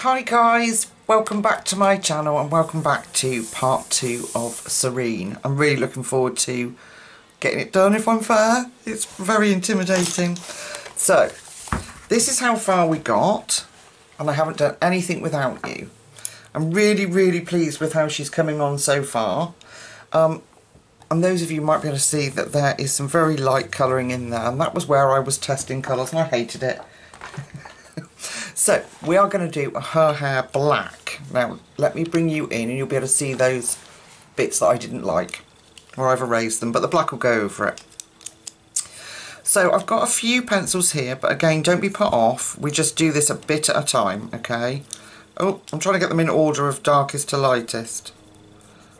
Hi guys, welcome back to my channel and welcome back to part 2 of Serene. I'm really looking forward to getting it done, if I'm fair. It's very intimidating. So, this is how far we got, and I haven't done anything without you. I'm really pleased with how she's coming on so far. And those of you might be able to see that there is some very light colouring in there, and that was where I was testing colours and I hated it. So, we are going to do her hair black. Now, let me bring you in and you'll be able to see those bits that I didn't like, or I've erased them, but the black will go over it. So, I've got a few pencils here, but again, don't be put off. We just do this a bit at a time, okay? Oh, I'm trying to get them in order of darkest to lightest.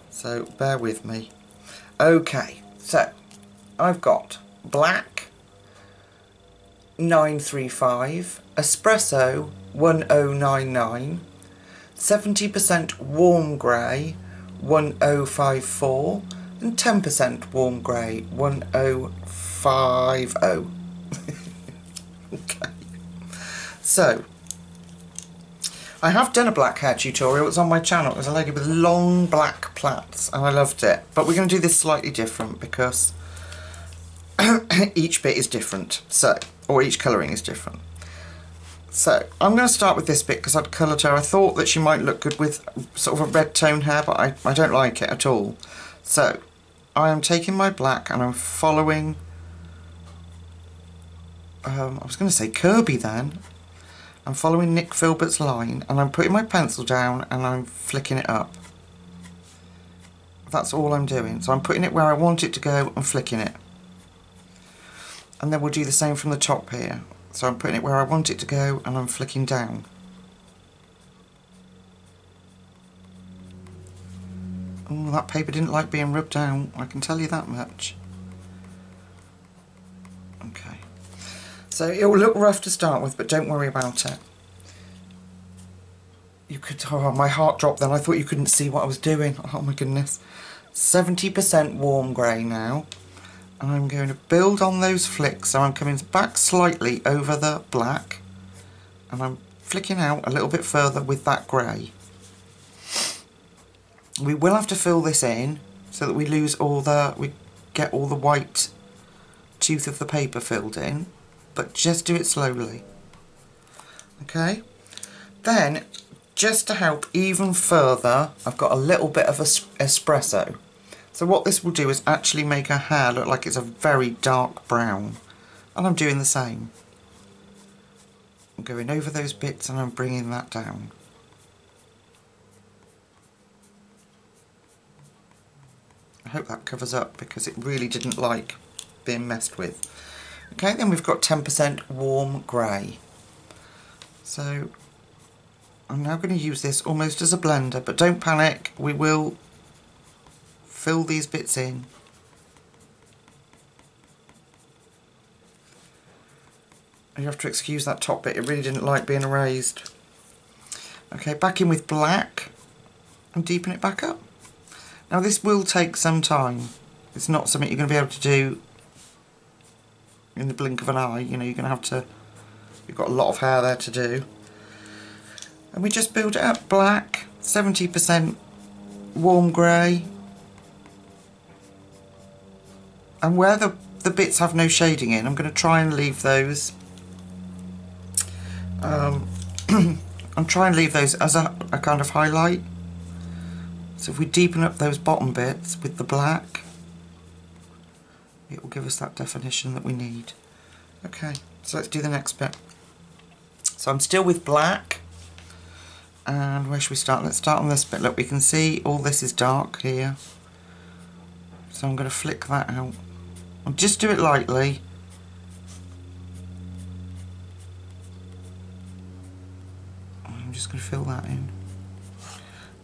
So, bear with me. Okay, so, I've got black 935, Espresso 1099, 70% warm grey 1054, and 10% warm grey 1050. Okay, so I have done a black hair tutorial. It's on my channel. It was a lady with long black plaits and I loved it, but we're going to do this slightly different because each bit is different, or each colouring is different. So I'm going to start with this bit because I'd coloured her. I thought that she might look good with sort of a red tone hair, but I don't like it at all. So I am taking my black and I'm following, I was going to say Kirby then. I'm following Nick Filbert's line and I'm putting my pencil down and I'm flicking it up. That's all I'm doing. So I'm putting it where I want it to go and flicking it. And then we'll do the same from the top here. So I'm putting it where I want it to go and I'm flicking down. Oh, that paper didn't like being rubbed down, I can tell you that much. Okay. So it will look rough to start with, but don't worry about it. You could, oh, my heart dropped then. I thought you couldn't see what I was doing. Oh my goodness. 70% warm grey now. And I'm going to build on those flicks, so I'm coming back slightly over the black and I'm flicking out a little bit further with that grey. We will have to fill this in so that we get all the white tooth of the paper filled in, but just do it slowly. Okay? Then, just to help even further, I've got a little bit of espresso. So what this will do is actually make her hair look like it's a very dark brown. And I'm doing the same. I'm going over those bits and I'm bringing that down. I hope that covers up because it really didn't like being messed with. Okay, then we've got 10% warm grey. So I'm now going to use this almost as a blender, but don't panic, we will fill these bits in. You have to excuse that top bit, it really didn't like being erased. Okay, back in with black and deepen it back up. Now this will take some time. It's not something you're going to be able to do in the blink of an eye. You know, you're going to have to, you've got a lot of hair there to do. And we just build it up. Black, 70% warm grey. And where the bits have no shading in, I'm going to try and leave those. I'm trying to leave those as a kind of highlight. So if we deepen up those bottom bits with the black, it will give us that definition that we need. Okay, so let's do the next bit. So I'm still with black. And where should we start? Let's start on this bit. Look, we can see all this is dark here. So I'm going to flick that out. And just do it lightly. I'm just going to fill that in.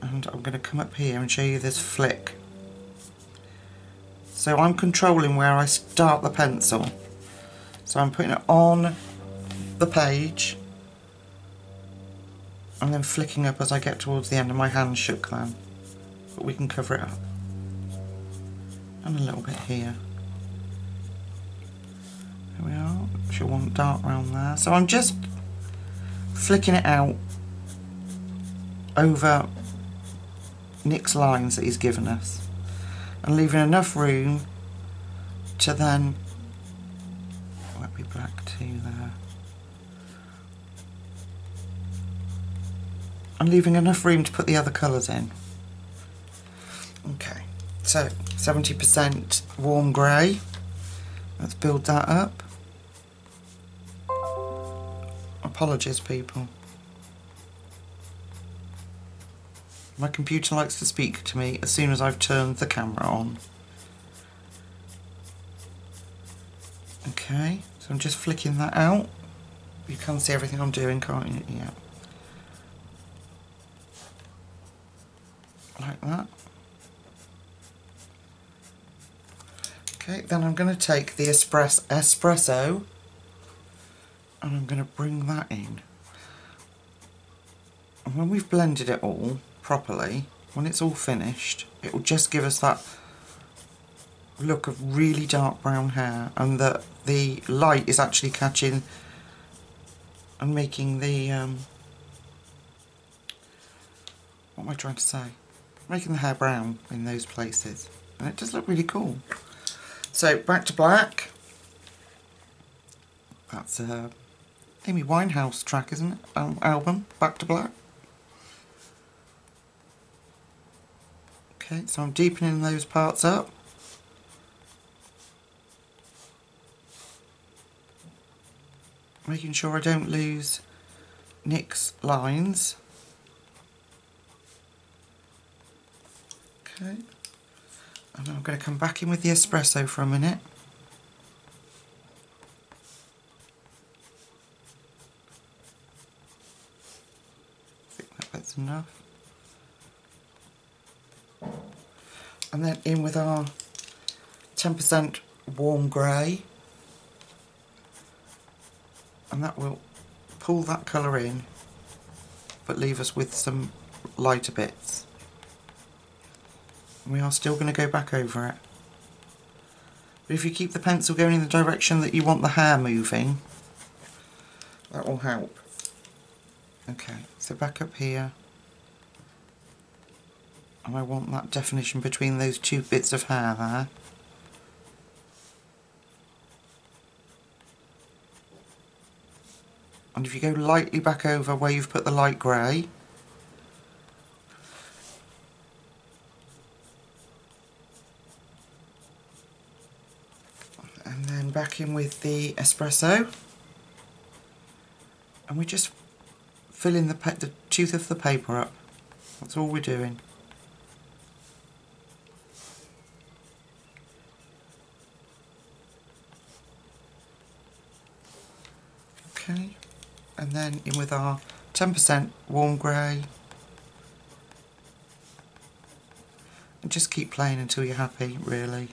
And I'm going to come up here and show you this flick. So I'm controlling where I start the pencil. So I'm putting it on the page and then flicking up as I get towards the end, and my hand shook then. But we can cover it up. And a little bit here. There we are. She'll want dark round there. So I'm just flicking it out over Nick's lines that he's given us, and leaving enough room to then, might be black 2 there, and leaving enough room to put the other colours in. Okay, so 70% warm grey, let's build that up. Apologies people, my computer likes to speak to me as soon as I've turned the camera on. Okay, so I'm just flicking that out. You can see everything I'm doing, can't you? Yeah. Like that. Okay, then I'm going to take the espresso and I'm going to bring that in. And when we've blended it all properly, when it's all finished, it will just give us that look of really dark brown hair, and that the light is actually catching and making the what am I trying to say? Making the hair brown in those places, and it does look really cool. So back to black. That's a Amy Winehouse track, isn't it? Album, Back to Black. Okay, so I'm deepening those parts up. Making sure I don't lose Nick's lines. Okay, and I'm going to come back in with the espresso for a minute. I think that's enough. And then in with our 10% warm grey, and that will pull that colour in but leave us with some lighter bits. We are still going to go back over it, but if you keep the pencil going in the direction that you want the hair moving, that will help. Okay, so back up here, and I want that definition between those two bits of hair there. And if you go lightly back over where you've put the light grey, and then back in with the espresso, and we just fill in the tooth of the paper up. That's all we're doing. Okay, and then in with our 10% warm grey, and just keep playing until you're happy, really.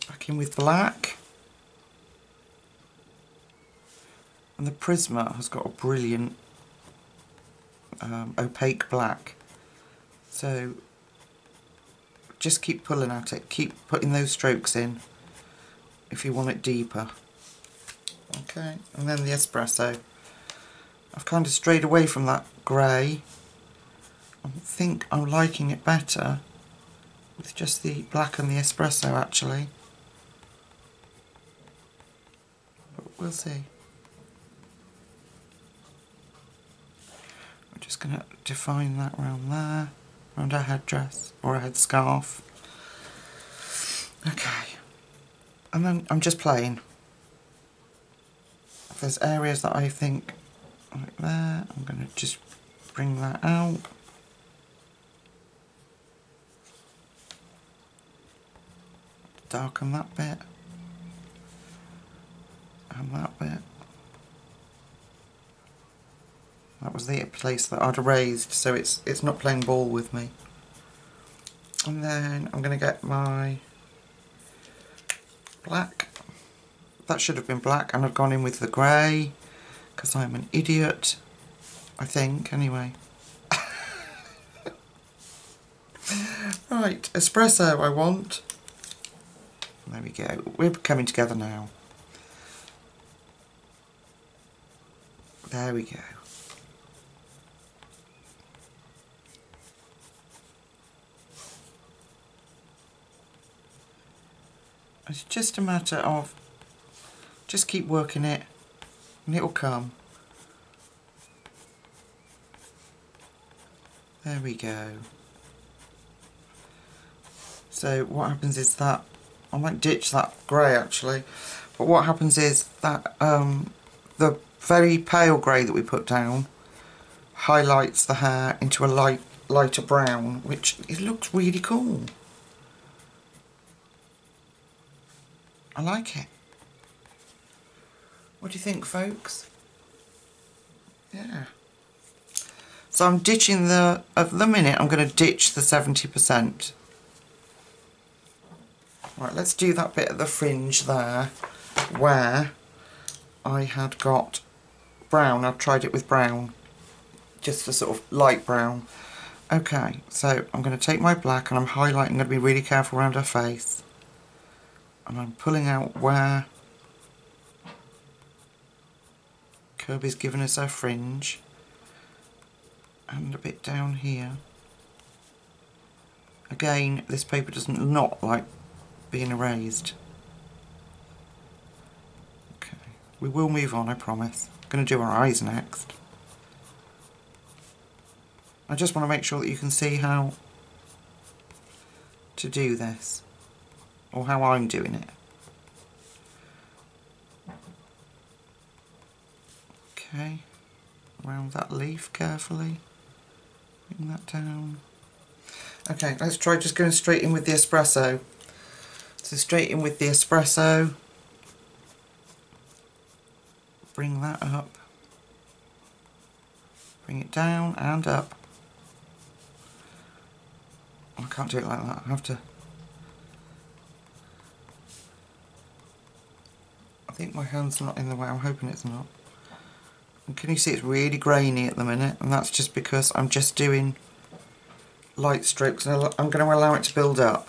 Back in with black, and the Prisma has got a brilliant opaque black, so just keep pulling at it, keep putting those strokes in if you want it deeper. Okay, and then the espresso. I've kind of strayed away from that grey. I think I'm liking it better with just the black and the espresso actually, but we'll see. I'm just going to define that around there, around our headdress or a headscarf. Okay, and then I'm just playing. If there's areas that I think like there, I'm going to just bring that out. Darken that bit and that bit. That was the place that I'd erased, so it's not playing ball with me. And then I'm going to get my black. That should have been black, and I've gone in with the grey because I'm an idiot, I think, anyway. Right, espresso I want. There we go, we're coming together now. There we go. It's just a matter of just keep working it and it'll come. There we go. So what happens is that, I might ditch that grey actually, but what happens is that the very pale grey that we put down highlights the hair into a lighter brown, which it looks really cool. I like it. What do you think, folks? Yeah. So I'm ditching at the minute I'm going to ditch the 70%. Right, let's do that bit at the fringe there where I had got brown. I've tried it with brown, just a sort of light brown. Okay, so I'm going to take my black and I'm highlighting. I'm going to be really careful around her face. And I'm pulling out where Kirby's given us her fringe. And a bit down here. Again, this paper does not like being erased. Okay, we will move on, I promise. I'm going to do our eyes next. I just want to make sure that you can see how to do this, or how I'm doing it. Okay, around that leaf carefully. Bring that down. Okay, let's try just going straight in with the espresso. So straight in with the espresso. Bring that up. Bring it down and up. I can't do it like that. I have to. I think my hand's not in the way. I'm hoping it's not. And can you see it's really grainy at the minute? And that's just because I'm just doing light strokes and I'm going to allow it to build up.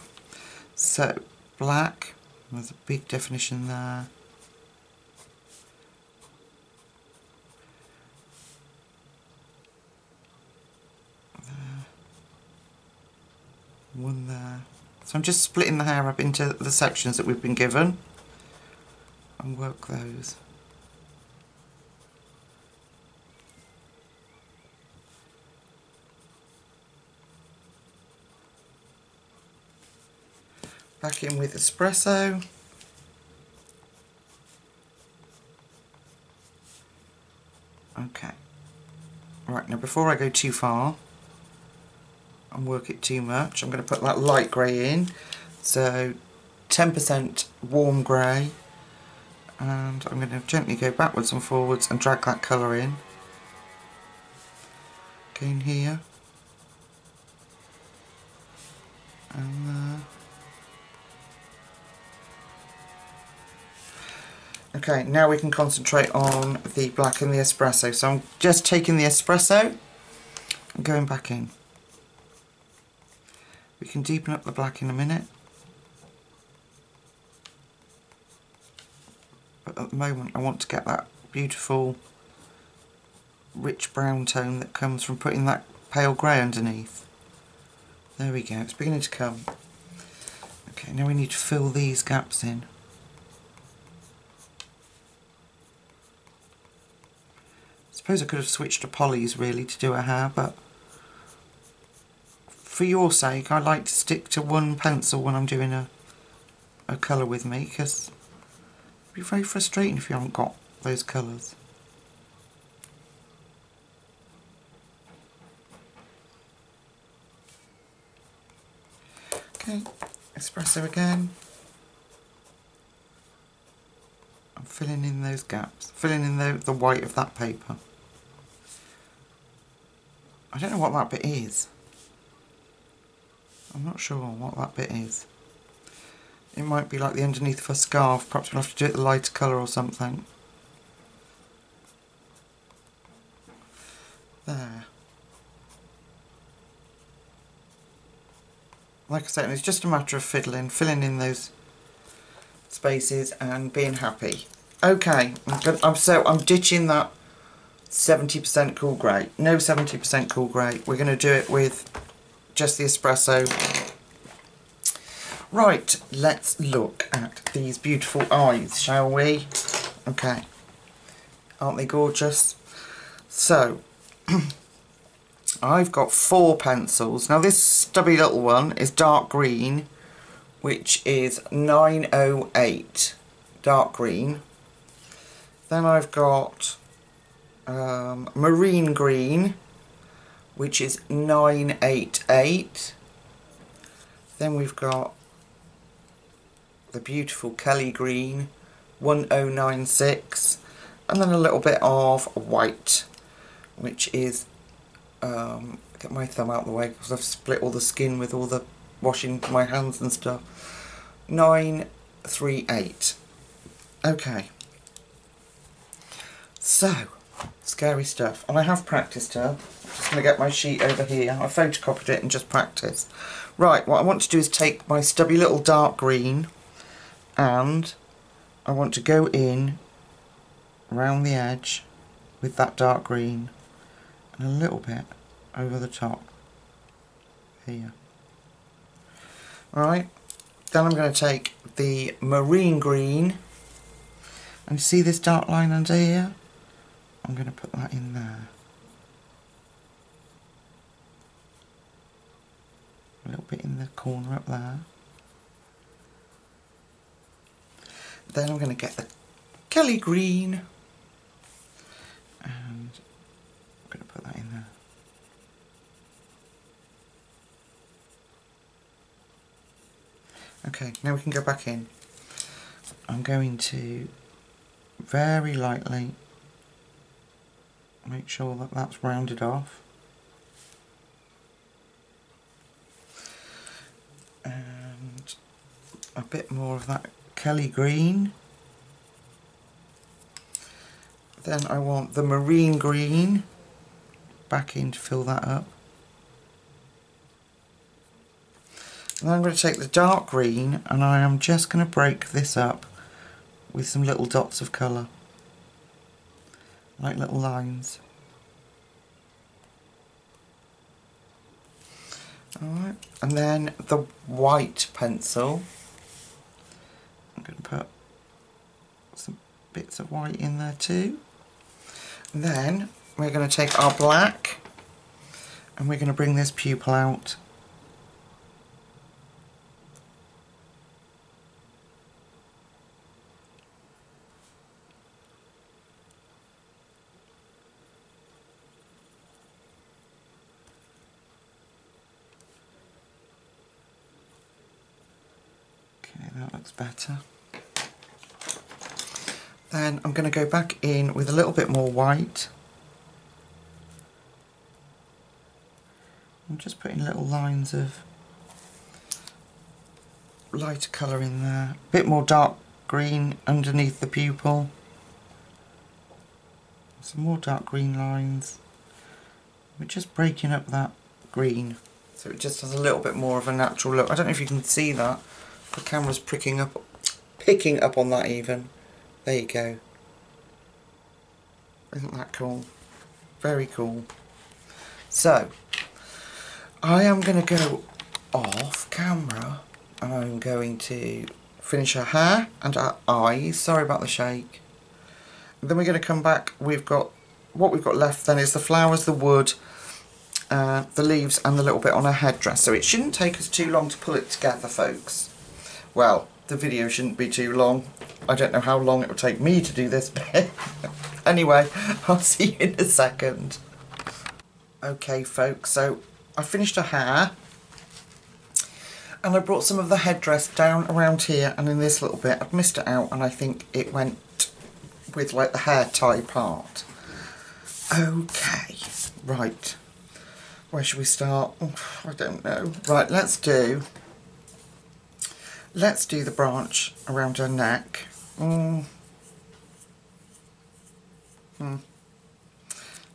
So, black. There's a big definition there. One there. So I'm just splitting the hair up into the sections that we've been given and work those. Back in with espresso. Okay. Right, now before I go too far and work it too much, I'm going to put that light grey in. So 10% warm grey, and I'm going to gently go backwards and forwards and drag that colour in. Again here. And there. Okay, now we can concentrate on the black and the espresso. So I'm just taking the espresso and going back in. We can deepen up the black in a minute. But at the moment I want to get that beautiful rich brown tone that comes from putting that pale grey underneath. There we go, it's beginning to come. Okay, now we need to fill these gaps in. I suppose I could have switched to polys really to do her hair, but for your sake I like to stick to one pencil when I'm doing a colour with me, because it'd be very frustrating if you haven't got those colours. Okay, espresso again. I'm filling in those gaps, filling in the white of that paper. I don't know what that bit is. I'm not sure what that bit is. It might be like the underneath of a scarf. Perhaps we'll have to do it the lighter colour or something. There. Like I said, it's just a matter of filling in those spaces and being happy. Okay, I'm ditching that 70% cool grey. No 70% cool grey. We're going to do it with just the espresso. Right, let's look at these beautiful eyes, shall we? Okay. Aren't they gorgeous? So, I've got 4 pencils. Now this stubby little one is dark green, which is 908 dark green. Then I've got marine green, which is 988. Then we've got the beautiful Kelly green, 1096. And then a little bit of white, which is, get my thumb out of the way because I've split all the skin with all the washing my hands and stuff, 938. Okay. So, scary stuff. And I have practiced her. I'm just going to get my sheet over here. I photocopied it and just practiced. Right, what I want to do is take my stubby little dark green and I want to go in around the edge with that dark green and a little bit over the top here. Alright, then I'm going to take the marine green and see this dark line under here? I'm going to put that in there. A little bit in the corner up there. Then I'm going to get the Kelly green and I'm going to put that in there. Okay, now we can go back in. I'm going to very lightly make sure that that's rounded off. And a bit more of that Kelly green. Then I want the marine green back in to fill that up. And then I'm going to take the dark green and I am just going to break this up with some little dots of colour, like little lines. Alright, and then the white pencil, I'm going to put some bits of white in there too. And then we're going to take our black and we're going to bring this pupil out. Okay, that looks better. Then I'm going to go back in with a little bit more white. I'm just putting little lines of lighter colour in there. A bit more dark green underneath the pupil. Some more dark green lines. We're just breaking up that green so it just has a little bit more of a natural look. I don't know if you can see that. The camera's picking up on that even. There you go. Isn't that cool? Very cool. So, I am going to go off camera and I'm going to finish her hair and her eyes. Sorry about the shake. And then we're going to come back. We've got, what we've got left then is the flowers, the wood, the leaves and the little bit on her headdress. So it shouldn't take us too long to pull it together, folks. Well, the video shouldn't be too long. I don't know how long it will take me to do this bit. Anyway, I'll see you in a second. Okay folks, so I finished her hair and I brought some of the headdress down around here and in this little bit. I've missed it out and I think it went with like the hair tie part. Okay, right. Where should we start? Oh, I don't know. Right, let's do the branch around her neck. I'm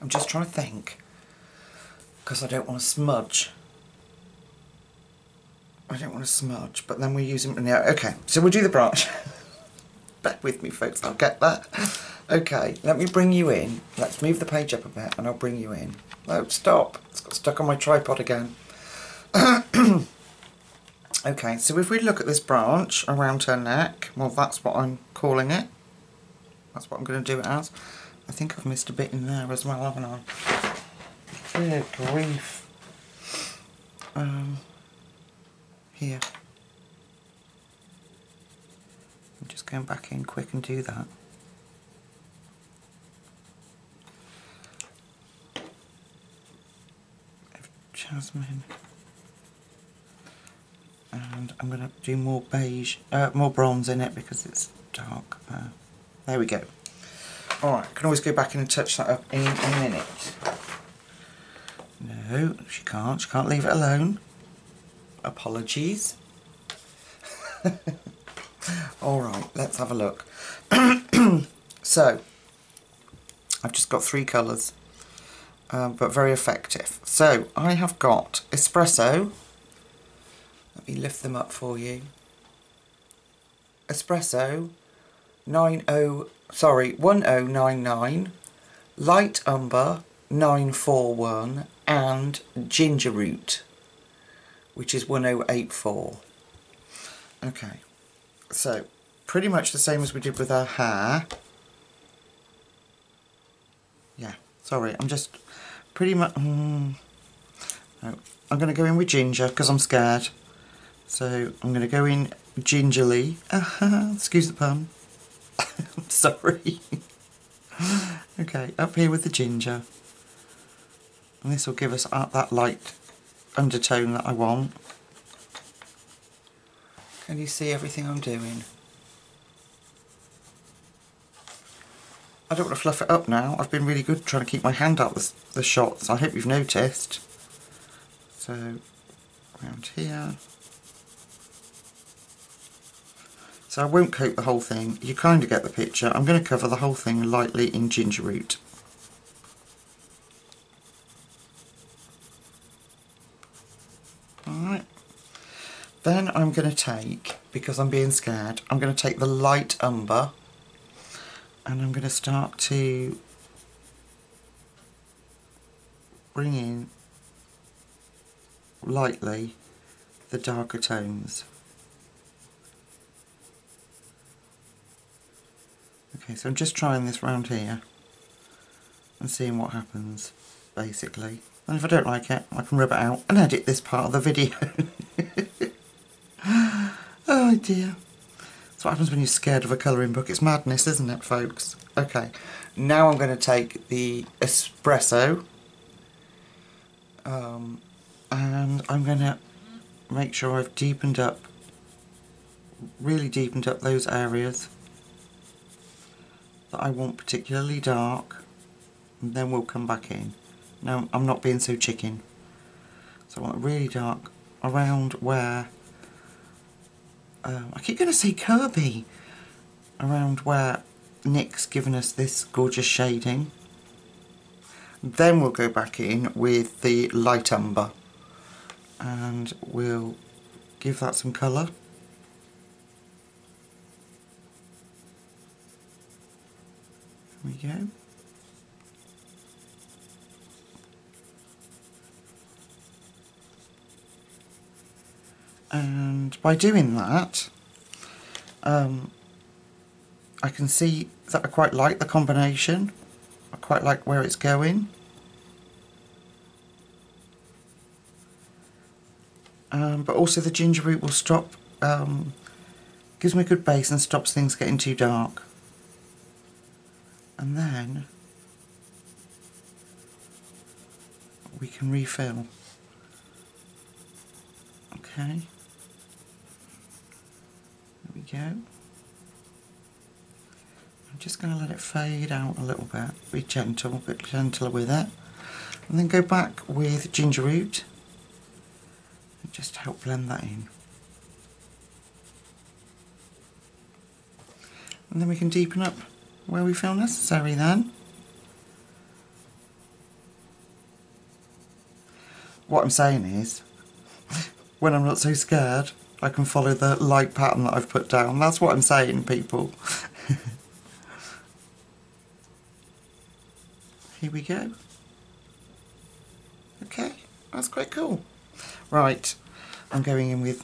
just trying to think because I don't want to smudge. I don't want to smudge, but then we're using... Yeah, okay, so we'll do the branch. Bear with me, folks, I'll get that. Okay, let me bring you in. Let's move the page up a bit and I'll bring you in. No, stop. It's got stuck on my tripod again. Okay, so if we look at this branch around her neck, well, that's what I'm calling it. That's what I'm going to do it as. I think I've missed a bit in there as well, haven't I? Good grief. Here. I'm just going back in quick and do that. Jasmine. And I'm going to do more beige, more bronze in it because it's dark. There we go. Alright, I can always go back in and touch that up in a minute. No, she can't leave it alone. Apologies. Alright, let's have a look. So, I've just got 3 colours, but very effective. So, I have got Espresso. Let me lift them up for you. Espresso 1099, Light Umber 941, and Ginger Root, which is 1084. Okay, so pretty much the same as we did with our hair. Yeah, sorry, I'm just pretty much... No, I'm going to go in with ginger because I'm scared. So I'm going to go in gingerly. Excuse the pun. I'm sorry. Okay, up here with the ginger. And this will give us that light undertone that I want. Can you see everything I'm doing? I don't want to fluff it up now. I've been really good trying to keep my hand out the shots. I hope you've noticed. So, around here. So I won't coat the whole thing. You kind of get the picture. I'm going to cover the whole thing lightly in Ginger Root. Alright. Then I'm going to take, because I'm being scared, I'm going to take the Light Umber and I'm going to start to bring in lightly the darker tones. Okay, so I'm just trying this round here and seeing what happens, basically. And if I don't like it, I can rub it out and edit this part of the video. Oh dear. That's what happens when you're scared of a colouring book. It's madness, isn't it, folks? Okay, now I'm going to take the Espresso and I'm going to make sure I've deepened up, really deepened up those areas that I want particularly dark, and then we'll come back in. Now I'm not being so chicken, so I want it really dark around where I keep going to say Kirby, around where Nick's given us this gorgeous shading. Then we'll go back in with the Light Umber and we'll give that some colour. There we go. And by doing that, I can see that I quite like the combination. I quite like where it's going. But also the Ginger Root will stop, gives me a good base and stops things getting too dark. And then we can refill. Okay. There we go. I'm just going to let it fade out a little bit. Be gentle, a bit gentler with it. And then go back with Ginger Root and just help blend that in. And then we can deepen up where we feel necessary then. What I'm saying is, when I'm not so scared, I can follow the light pattern that I've put down. That's what I'm saying, people. here we go. Okay, that's quite cool. Right, I'm going in with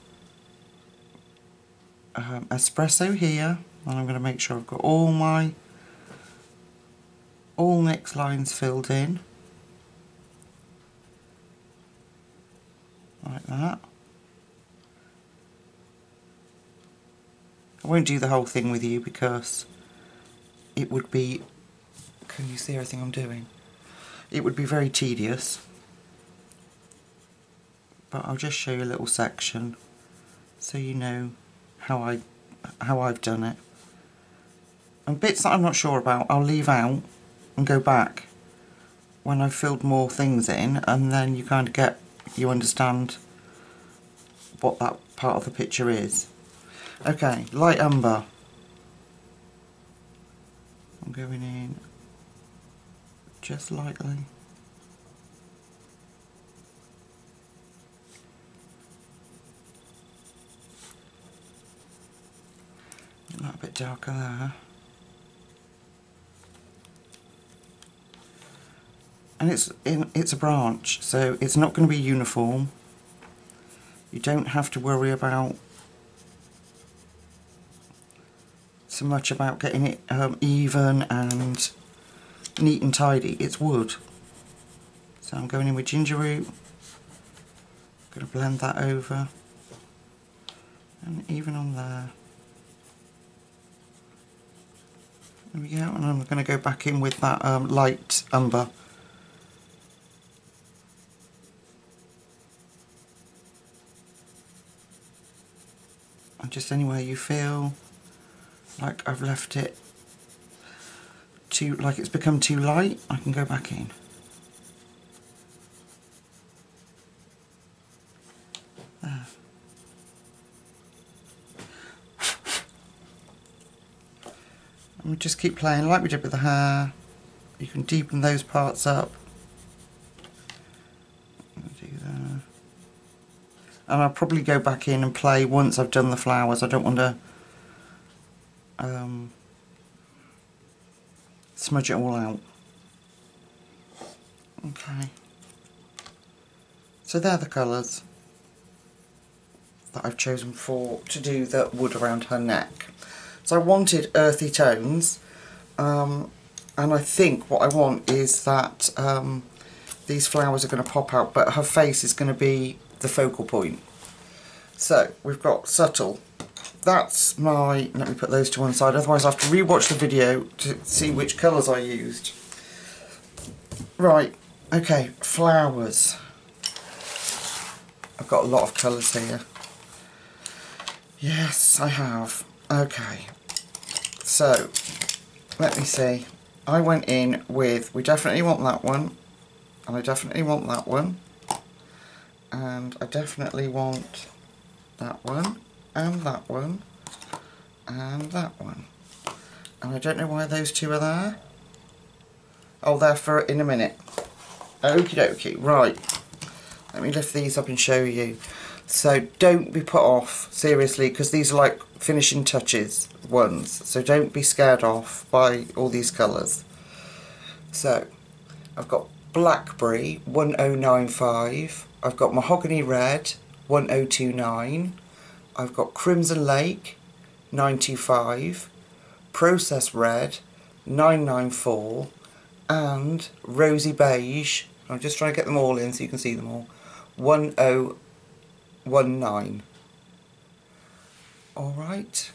Espresso here, and I'm going to make sure I've got all next lines filled in, like that. I won't do the whole thing with you because it would be, can you see everything I'm doing? It would be very tedious, but I'll just show you a little section so you know how I've done it. And bits that I'm not sure about I'll leave out and go back when I've filled more things in, and then you kind of you understand what that part of the picture is. Okay, light umber. I'm going in just lightly. Get that a bit darker there. And it's a branch, so it's not going to be uniform. You don't have to worry about so much about getting it even and neat and tidy. It's wood. So I'm going in with ginger root. Going to blend that over, and even on there. There we go. And I'm going to go back in with that light umber. And just anywhere you feel like I've left it like it's become too light, I can go back in. There. And we just keep playing like we did with the hair. You can deepen those parts up. Do that. And I'll probably go back in and play once I've done the flowers. I don't want to smudge it all out. Okay. So they're the colours that I've chosen to do the wood around her neck. So I wanted earthy tones, and I think what I want is that these flowers are going to pop out, but her face is going to be the focal point. So we've got subtle. That's my, let me put those to one side, otherwise I have to re-watch the video to see which colours I used. Right, okay, flowers. I've got a lot of colours here. Yes, I have. Okay, so let me see. I went in with, we definitely want that one, and I definitely want that one, and I definitely want that one, and that one, and that one. And I don't know why those two are there. Oh, they're for in a minute. Okie dokie, right. Let me lift these up and show you. So don't be put off, seriously, because these are like finishing touches ones. So don't be scared off by all these colours. So I've got Blackberry 1095. I've got Mahogany Red 1029. I've got Crimson Lake 925. Process Red 994. And Rosy Beige, I'm just trying to get them all in so you can see them all, 1019. Alright.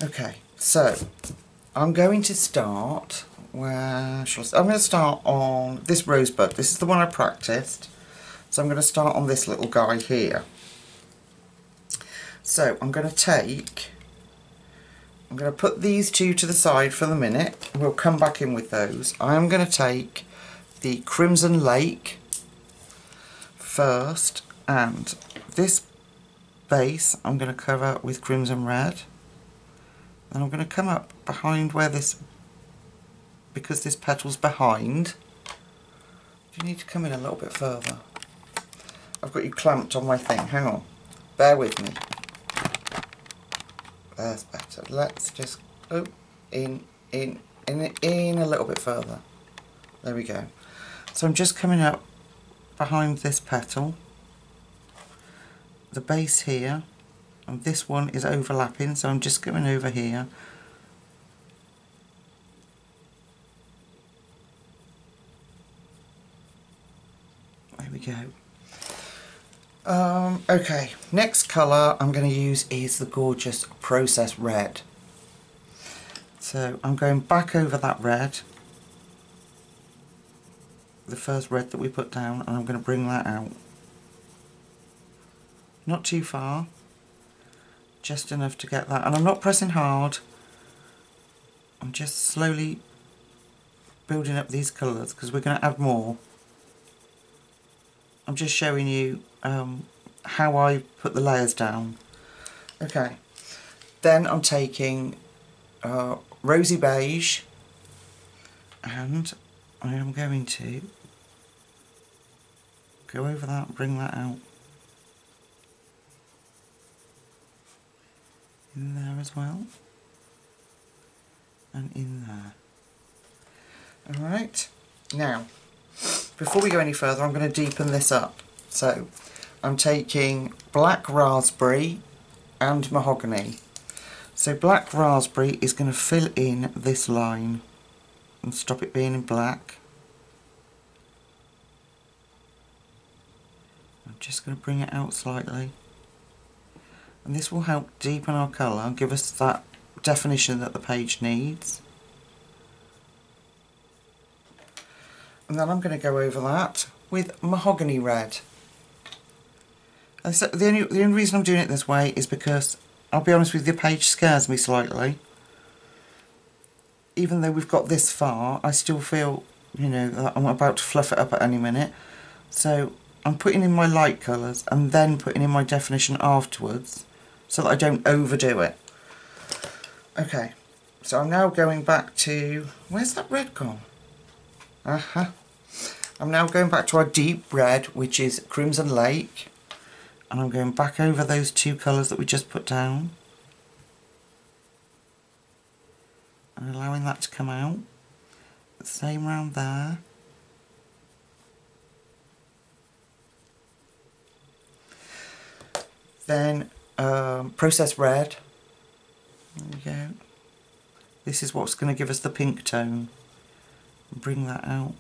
Okay, so I'm going to start, where shall I start? I'm going to start on this rosebud. This is the one I practiced. So I'm going to start on this little guy here. So I'm going to put these two to the side for the minute. We'll come back in with those. I'm going to take the Crimson Lake first, and this base I'm going to cover with Crimson Red. And I'm going to come up behind where this, because this petal's behind, you need to come in a little bit further. I've got you clamped on my thing, hang on, bear with me. There's better. Let's just go in a little bit further. There we go. So I'm just coming up behind this petal, the base here, and this one is overlapping, so I'm just going over here. There we go. Okay, next colour I'm going to use is the gorgeous Process Red. So I'm going back over that red, the first red that we put down, and I'm going to bring that out. Not too far, just enough to get that, and I'm not pressing hard. I'm just slowly building up these colours because we're going to add more. I'm just showing you how I put the layers down. Okay, then I'm taking rosy beige, and I am going to go over that and bring that out. In there as well, and in there. Alright, now before we go any further I'm going to deepen this up. So I'm taking black raspberry and mahogany. So black raspberry is going to fill in this line and stop it being in black. I'm just going to bring it out slightly. And this will help deepen our colour and give us that definition that the page needs. And then I'm going to go over that with Mahogany Red. And so the only reason I'm doing it this way is because, I'll be honest with you, the page scares me slightly. Even though we've got this far, I still feel, you know, that I'm about to fluff it up at any minute. So I'm putting in my light colours and then putting in my definition afterwards, so that I don't overdo it. Okay, so I'm now going back to... Where's that red gone? I'm now going back to our deep red, which is Crimson Lake. And I'm going back over those two colours that we just put down. And allowing that to come out. The same round there. Then Process Red. There we go. This is what's going to give us the pink tone. Bring that out.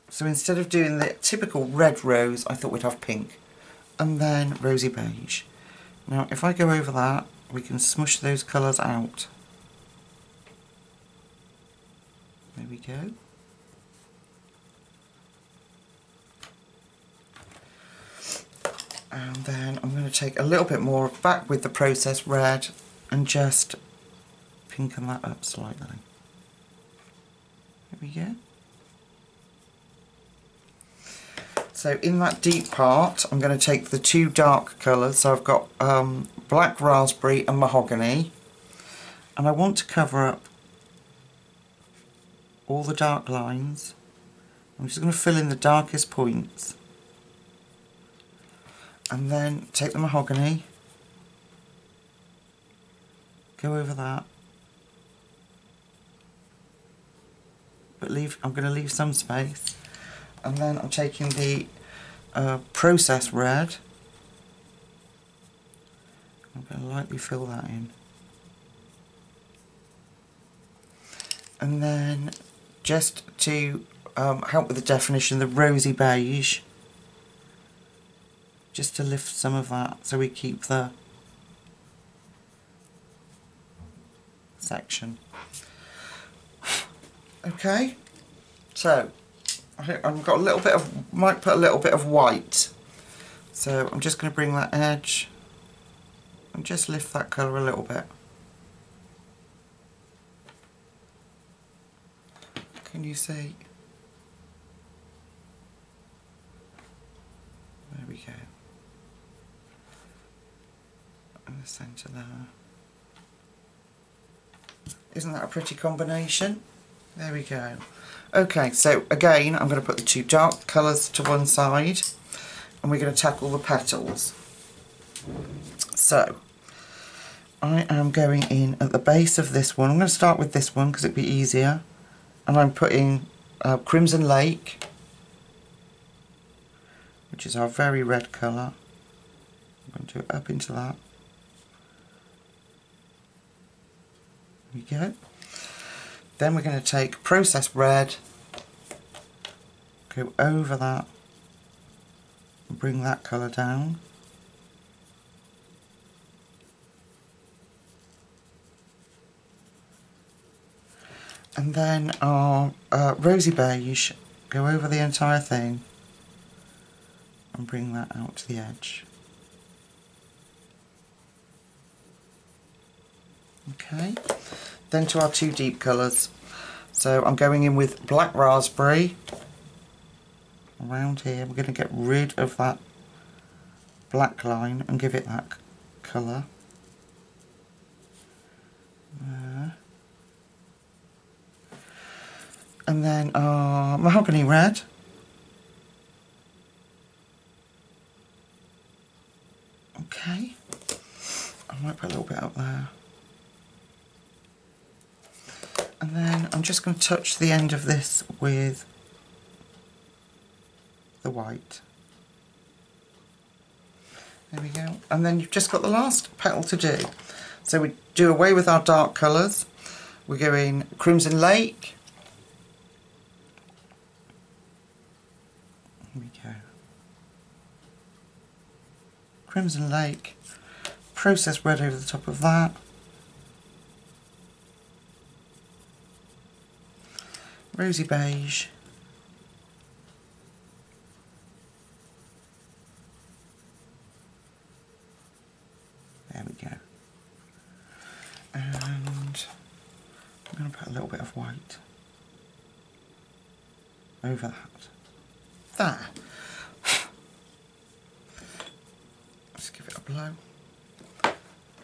So instead of doing the typical red rose, I thought we'd have pink. And then rosy beige. Now if I go over that, we can smush those colours out. There we go. And then I'm going to take a little bit more back with the Process Red and just pinken that up slightly. There we go. So in that deep part, I'm going to take the two dark colours. So I've got black raspberry and mahogany. And I want to cover up all the dark lines. I'm just going to fill in the darkest points. And then take the mahogany, go over that, but I'm going to leave some space, and then I'm taking the Process Red, I'm going to lightly fill that in, and then just to help with the definition, the rosy beige, just to lift some of that so we keep the section. Okay, so I've got a little bit of, might put a little bit of white. So I'm just going to bring that edge and just lift that colour a little bit. Can you see? There we go. In the centre there. Isn't that a pretty combination? There we go. Okay, so again I'm going to put the two dark colours to one side and we're going to tackle the petals. So I am going in at the base of this one. I'm going to start with this one because it'd be easier. And I'm putting Crimson Lake, which is our very red colour. I'm going to do it up into that. There we go. Then we're going to take Processed Red, go over that, and bring that colour down. And then our Rosy Beige, go over the entire thing and bring that out to the edge. Okay, then to our two deep colours. So I'm going in with Black Raspberry around here. We're going to get rid of that black line and give it that colour. There. And then our Mahogany Red. Okay, I might put a little bit up there. And then I'm just going to touch the end of this with the white. There we go. And then you've just got the last petal to do. So we do away with our dark colours. We're going Crimson Lake. Here we go. Crimson Lake. Processed Red over the top of that. Rosy Beige. There we go. And I'm going to put a little bit of white over that. There. Let's give it a blow.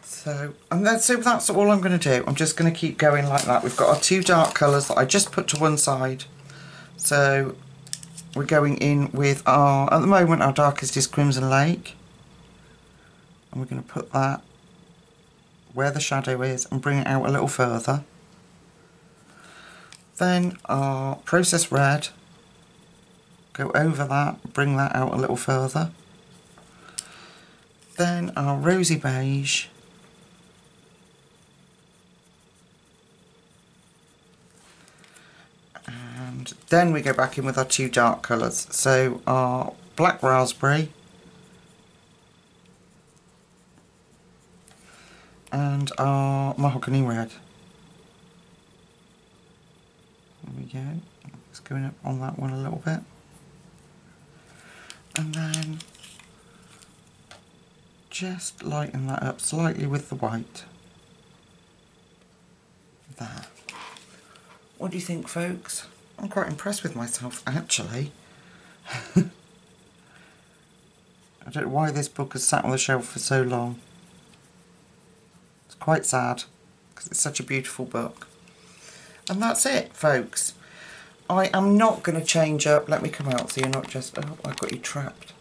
So that's all I'm going to do. I'm just going to keep going like that. We've got our two dark colours that I just put to one side. So we're going in with our, at the moment our darkest is Crimson Lake. And we're going to put that where the shadow is and bring it out a little further. Then our Processed Red, go over that, bring that out a little further. Then our Rosy Beige. And then we go back in with our two dark colours. So our Black Raspberry and our Mahogany Red. There we go. Just going up on that one a little bit. And then just lighten that up slightly with the white. There. What do you think, folks? I'm quite impressed with myself, actually. I don't know why this book has sat on the shelf for so long. It's quite sad, because it's such a beautiful book. And that's it, folks. I am not going to change up. Let me come out so you're not just... Oh, I've got you trapped.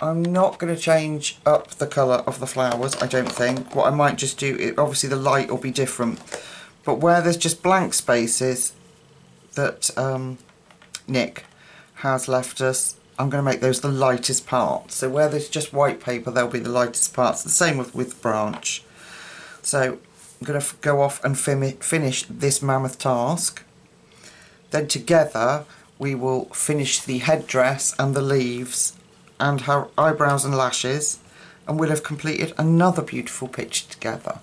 I'm not going to change up the colour of the flowers, I don't think. What I might just do, obviously the light will be different. But where there's just blank spaces that Nick has left us, I'm going to make those the lightest parts. So where there's just white paper, they'll be the lightest parts. The same with Branch. So I'm going to go off and finish this mammoth task. Then together we will finish the headdress and the leaves and her eyebrows and lashes, and we'll have completed another beautiful picture together.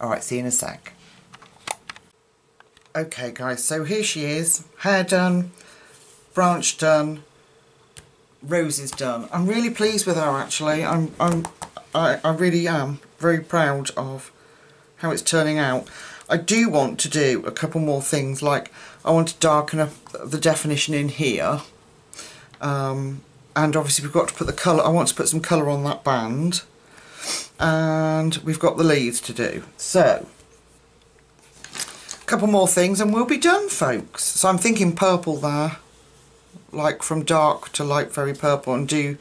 Alright, see you in a sec. Okay guys, so here she is, hair done, branch done, roses done. I'm really pleased with her actually. I really am very proud of how it's turning out. I do want to do a couple more things, like I want to darken up the definition in here, and obviously we've got to put the colour, I want to put some colour on that band, and we've got the leaves to do. So a couple more things and we'll be done, folks. So I'm thinking purple there, like from dark to light very purple, and do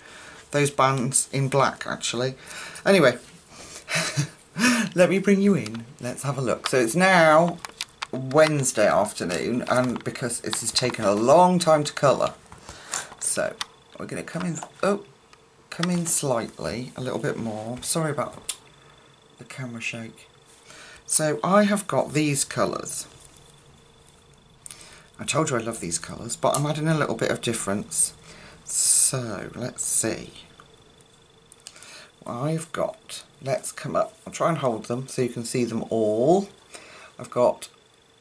those bands in black actually. Anyway, Let me bring you in. Let's have a look. So it's now Wednesday afternoon, and because this has taken a long time to colour, so we're going to come in. Oh, come in slightly, a little bit more. Sorry about the camera shake. So I have got these colours. I told you I love these colours, but I'm adding a little bit of difference. So let's see. I've got, let's come up, I'll try and hold them so you can see them all. I've got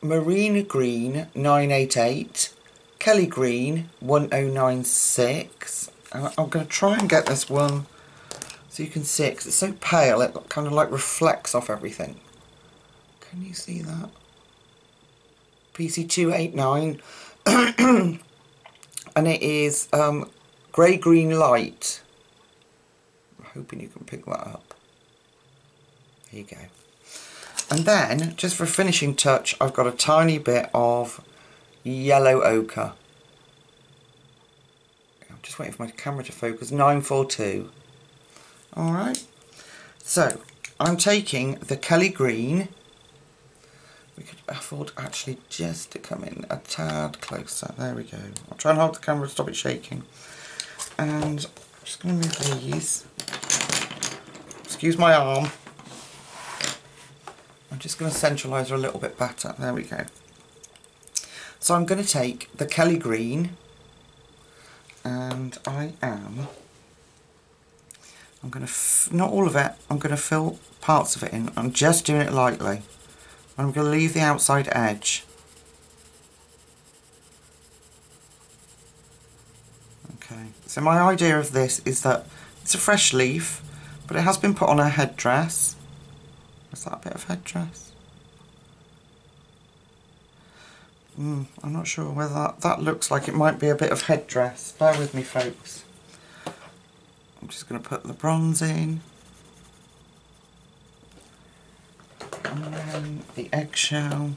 Marine Green 988, Kelly Green 1096, and I'm going to try and get this one so you can see it, 'cause it's so pale it kind of like reflects off everything. Can you see that? PC289 and it is grey green light. I'm hoping you can pick that up. There you go. And then just for a finishing touch I've got a tiny bit of yellow ochre. I'm just waiting for my camera to focus. 942. Alright, so I'm taking the Kelly Green. We could afford actually just to come in a tad closer. There we go. I'll try and hold the camera to stop it shaking. And I'm just going to move these. Excuse my arm. I'm just going to centralise her a little bit better. There we go. So I'm going to take the Kelly Green, and I'm going to, not all of it, I'm going to fill parts of it in. I'm just doing it lightly. I'm going to leave the outside edge. Okay, so my idea of this is that it's a fresh leaf, but it has been put on a headdress. Is that a bit of headdress? I'm not sure whether that looks like it might be a bit of headdress. Bear with me, folks. I'm just going to put the bronze in. And then the eggshell.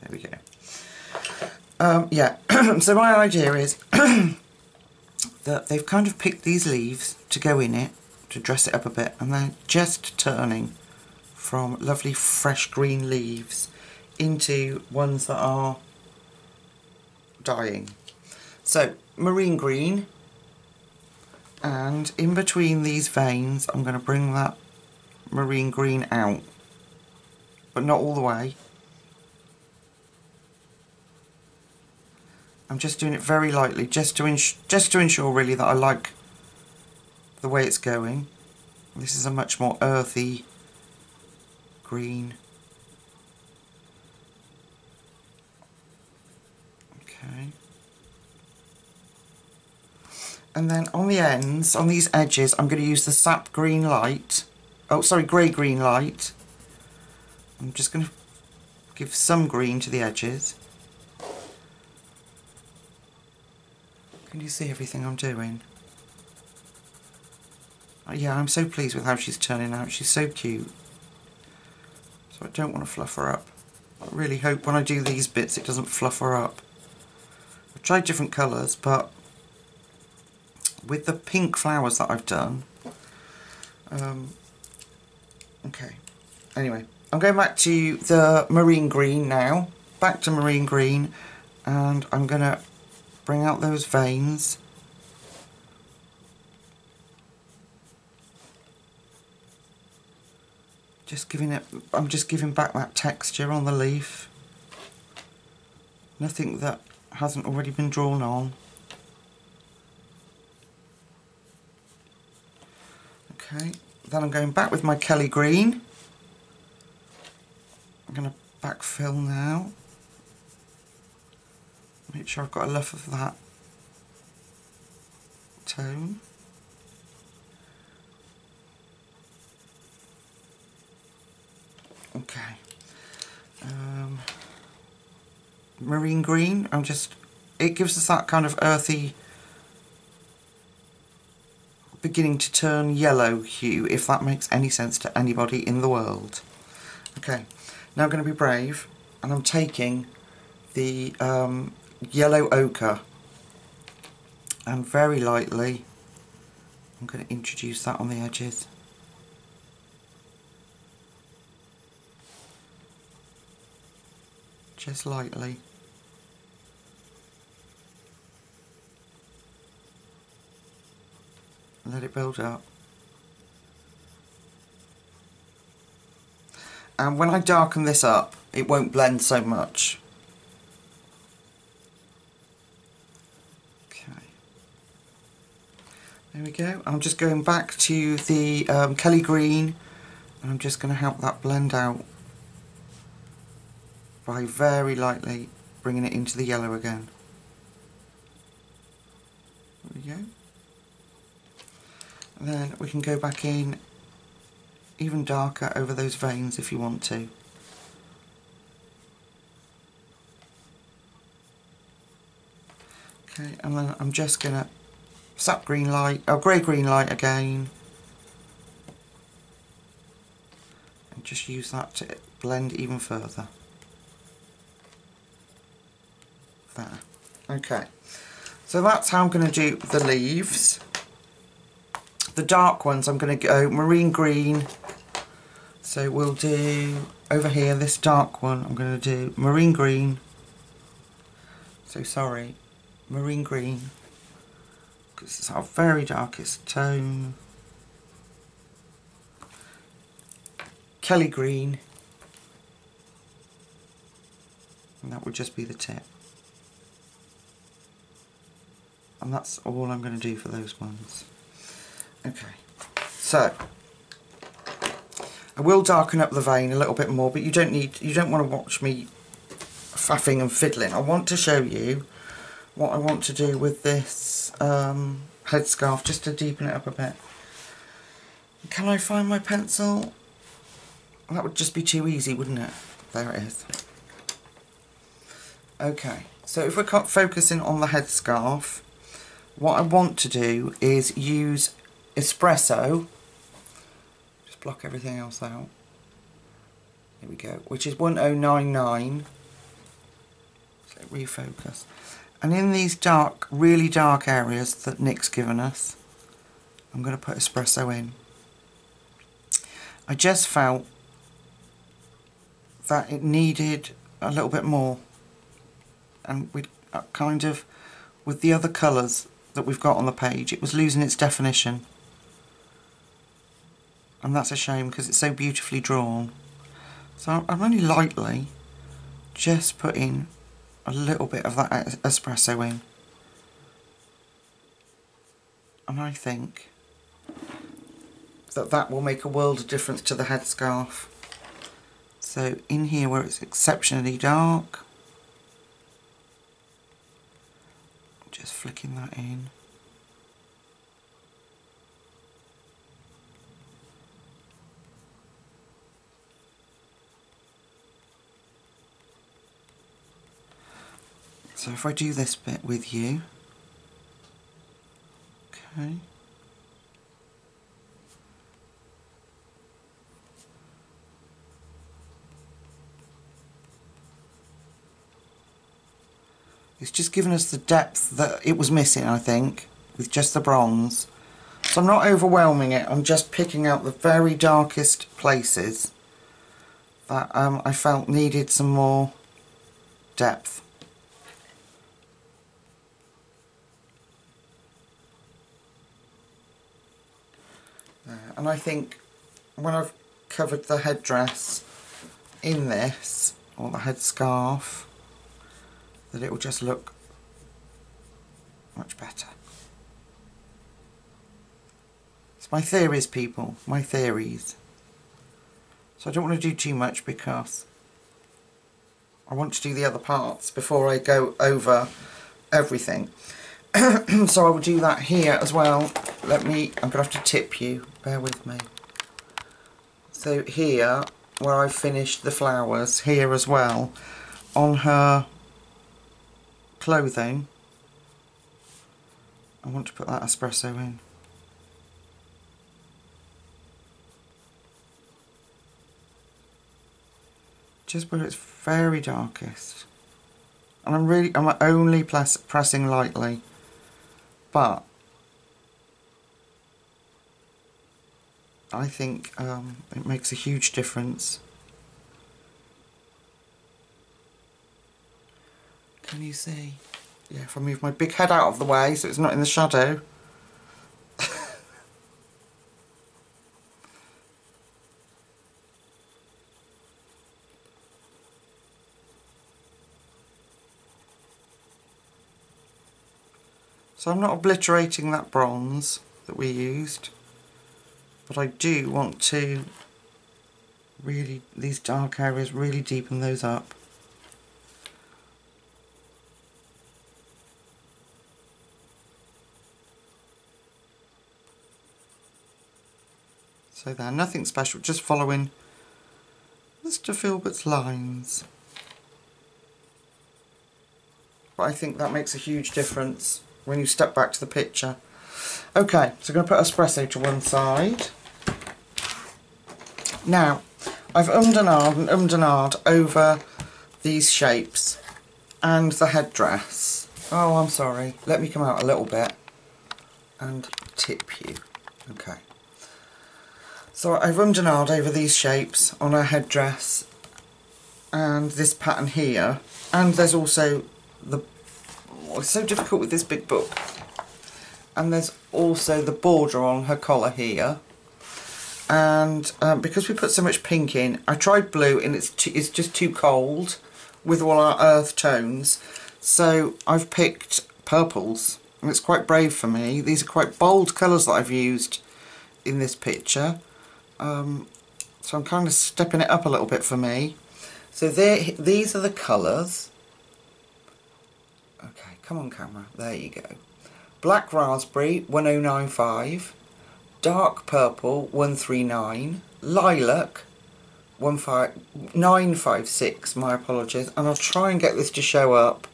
There we go. Yeah, so my idea is that they've kind of picked these leaves to go in it, to dress it up a bit, and they're just turning from lovely fresh green leaves into ones that are dying. So, marine green. And in between these veins I'm going to bring that marine green out, but not all the way. I'm just doing it very lightly, just to ensure really that I like the way it's going. This is a much more earthy green. Okay. And then on the ends, on these edges, I'm going to use the sap green light. Oh, sorry, grey green light. I'm just going to give some green to the edges. Can you see everything I'm doing? Oh, yeah, I'm so pleased with how she's turning out. She's so cute. So I don't want to fluff her up. I really hope when I do these bits it doesn't fluff her up. I've tried different colours, but with the pink flowers that I've done, okay, anyway, I'm going back to the marine green now, back to marine green, and I'm going to bring out those veins. Just giving it, I'm just giving back that texture on the leaf, nothing that hasn't already been drawn on. Okay, then I'm going back with my Kelly Green. I'm going to backfill now. Make sure I've got enough of that tone. Okay. Marine Green, it gives us that kind of earthy, beginning to turn yellow hue, if that makes any sense to anybody in the world. Okay, now I'm going to be brave, and I'm taking the yellow ochre, And very lightly, I'm going to introduce that on the edges. Just lightly. Let it build up. And when I darken this up, it won't blend so much. Okay. There we go. I'm just going back to the Kelly Green, and I'm just going to help that blend out by very lightly bringing it into the yellow again. There we go. And then we can go back in even darker over those veins if you want to. Okay, and then I'm just going to sap green light, grey green light again, and just use that to blend even further. There. Okay, so that's how I'm going to do the leaves. The dark ones I'm going to go marine green. So we'll do over here this dark one. I'm going to do marine green. So sorry, marine green, because it's our very darkest tone. Kelly green, and that would just be the tip. And that's all I'm going to do for those ones. Okay, so I will darken up the vein a little bit more, but you don't want to watch me faffing and fiddling. I want to show you what I want to do with this headscarf, just to deepen it up a bit. Can I find my pencil? That would just be too easy, wouldn't it? There it is. Okay, so if we're focusing on the headscarf, what I want to do is use Espresso. Just block everything else out. Here we go, which is 1099. So refocus. And in these dark, really dark areas that Nick's given us, I'm going to put Espresso in. I just felt that it needed a little bit more, and we kind of, with the other colours that we've got on the page, it was losing its definition, and that's a shame because it's so beautifully drawn. So I'm only lightly just putting a little bit of that Espresso in, and I think that that will make a world of difference to the headscarf. So in here where it's exceptionally dark, just flicking that in. So if I do this bit with you, okay. It's just given us the depth that it was missing, I think, with just the bronze. So I'm not overwhelming it, I'm just picking out the very darkest places that I felt needed some more depth. And I think when I've covered the headdress in this, or the headscarf, that it will just look much better. It's my theories, people, my theories. So I don't want to do too much because I want to do the other parts before I go over everything. So I will do that here as well. I'm going to have to tip you, bear with me. So here, where I've finished the flowers, here as well, on her clothing, I want to put that Espresso in. Just where it's very darkest. And I'm only pressing lightly. but I think it makes a huge difference. Can you see? Yeah, if I move my big head out of the way so it's not in the shadow. So I'm not obliterating that bronze that we used, but I do want to really, these dark areas, really deepen those up. So there, nothing special, just following Mr. Filbert's lines. But I think that makes a huge difference when you step back to the picture. Okay, so I'm going to put Espresso to one side. Now, I've ummed and ahed over these shapes and the headdress. Oh, I'm sorry. Let me come out a little bit and tip you. Okay. So I've ummed and ahed over these shapes on her headdress and this pattern here. And there's also the... Oh, it's so difficult with this big book. And there's also the border on her collar here. And because we put so much pink in, I tried blue and it's just too cold with all our earth tones. So I've picked purples, and it's quite brave for me. These are quite bold colours that I've used in this picture. So I'm kind of stepping it up a little bit for me. So these are the colours. Okay, come on camera, there you go. Black raspberry 1095, dark purple 139, lilac 956, my apologies, and I'll try and get this to show up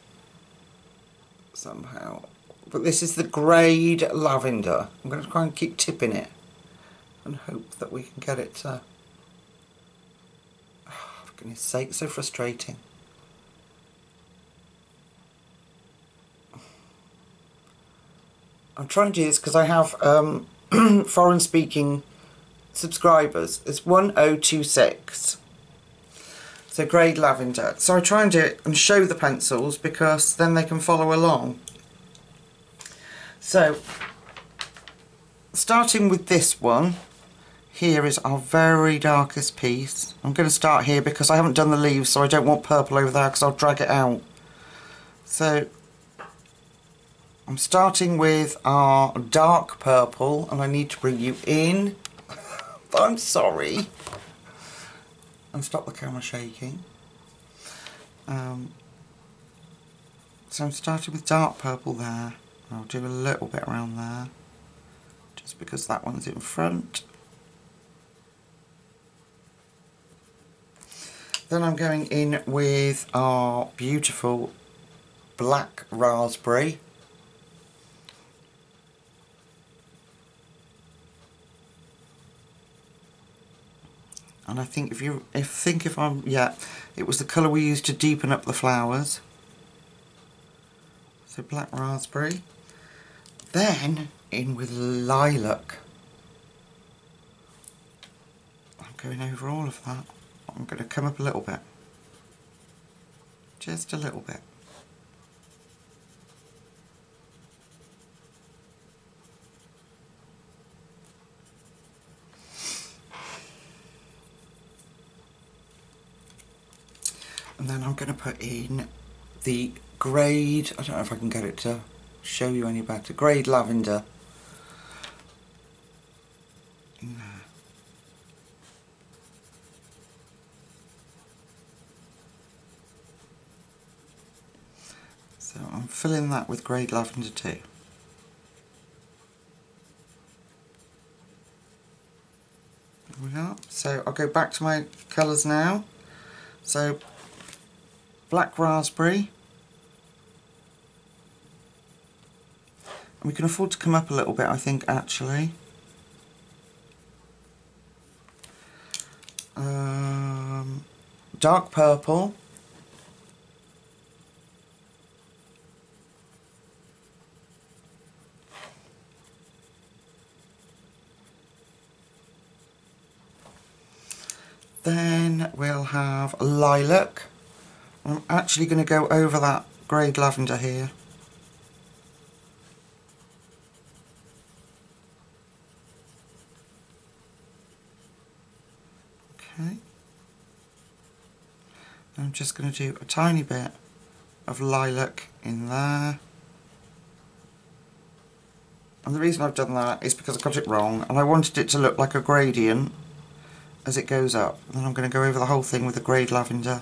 somehow. But this is the greyed lavender. I'm going to try and keep tipping it and hope that we can get it to... Oh, for goodness sake, it's so frustrating. I'm trying to do this because I have foreign speaking subscribers. It's 1026. So greyed lavender. So I try and do it and show the pencils because then they can follow along. So starting with this one, here is our very darkest piece. I'm going to start here because I haven't done the leaves, so I don't want purple over there because I'll drag it out. So I'm starting with our dark purple, and I need to bring you in. I'm sorry. And stop the camera shaking. So I'm starting with dark purple there. I'll do a little bit around there, just because that one's in front. Then I'm going in with our beautiful black raspberry. And I think if I'm, yeah, it was the colour we used to deepen up the flowers. So black raspberry. Then in with lilac. I'm going over all of that. I'm going to come up a little bit. Just a little bit. And then I'm going to put in the greyed, I don't know if I can get it to show you any better, greyed lavender in there. So I'm filling that with greyed lavender too. There we are. So I'll go back to my colours now. So black raspberry, and we can afford to come up a little bit, I think, actually. Dark purple, Then we'll have lilac. I'm actually going to go over that greyed lavender here. Okay. I'm just going to do a tiny bit of lilac in there. And the reason I've done that is because I got it wrong and I wanted it to look like a gradient as it goes up. And then I'm going to go over the whole thing with the greyed lavender.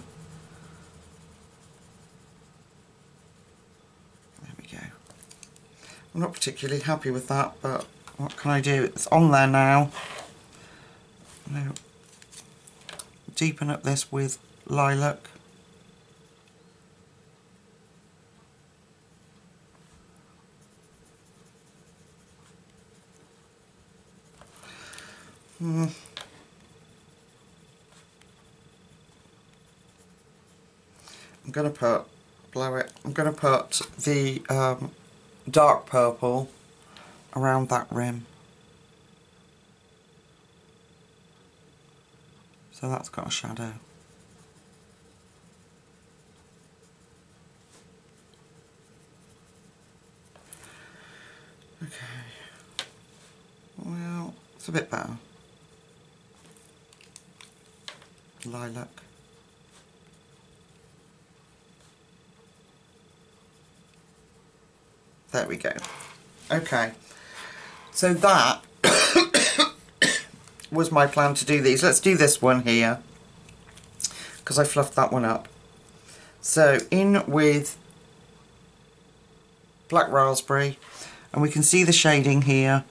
There we go. I'm not particularly happy with that, but what can I do? It's on there now. Now, deepen up this with lilac. I'm going to put the dark purple around that rim. So that's got a shadow. Okay. Well, it's a bit better. Lilac. There we go. Okay, so that was my plan to do these. Let's do this one here because I fluffed that one up. So in with black raspberry, and we can see the shading here.